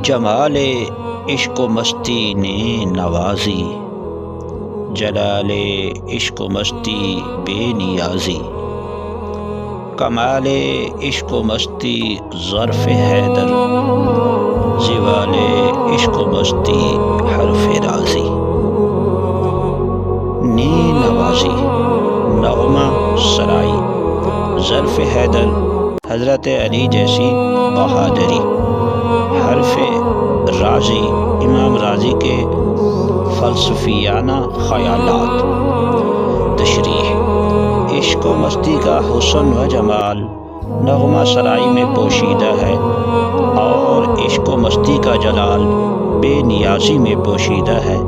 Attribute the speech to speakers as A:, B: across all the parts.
A: جمال عشق و مستی نے نوازی، جلال عشق و مستی بے نیازی، کمال عشق و مستی ظرف حیدر، زوال عشق و مستی حرف رازی۔ نے نوازی نغمہ سرائی، ظرف حیدر حضرت علی جیسی بہادری، حرف رازی امام رازی کے فلسفیانہ خیالات۔ تشریح: عشق و مستی کا حسن و جمال نغمہ سرائی میں پوشیدہ ہے، اور عشق و مستی کا جلال بے نیازی میں پوشیدہ ہے۔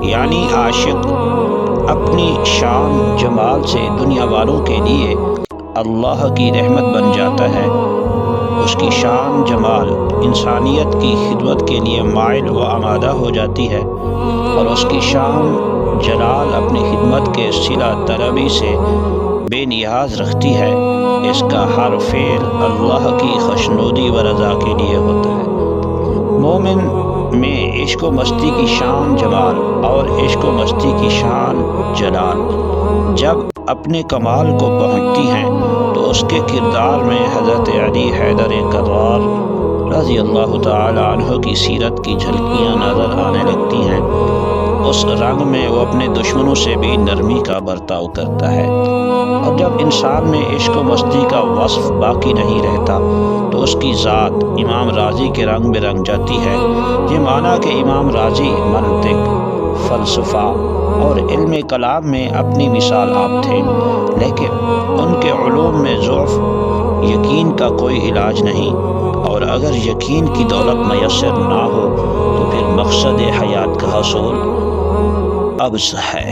A: یعنی عاشق اپنی شان جمال سے دنیا والوں کے لیے اللہ کی رحمت بن جاتا ہے، اس کی شان جمال انسانیت کی خدمت کے لیے مائل و آمادہ ہو جاتی ہے، اور اس کی شان جلال اپنی خدمت کے صلہ طلبی سے بے نیاز رکھتی ہے۔ اس کا ہر فعل اللہ کی خوشنودی و رضا کے لیے ہوتا ہے۔ مومن میں عشق و مستی کی شان جمال اور عشق و مستی کی شان جلال جب اپنے کمال کو پہنچتی ہیں تو اس کے کردار میں حضرت علی حیدر کرار رضی اللہ تعالی عنہ کی سیرت کی جھلکیاں نظر آنے لگتی ہیں۔ اس رنگ میں وہ اپنے دشمنوں سے بھی نرمی کا برتاؤ کرتا ہے، اور جب انسان میں عشق و مستی کا وصف باقی نہیں رہتا تو اس کی ذات امام رازی کے رنگ میں رنگ جاتی ہے۔ یہ معنی کہ امام رازی منطق، فلسفہ اور علم کلام میں اپنی مثال آپ تھے، لیکن ان کے علوم میں ضعف یقین کا کوئی علاج نہیں، اور اگر یقین کی دولت میسر نہ ہو تو پھر مقصد حیات کا حصول عبث ہے۔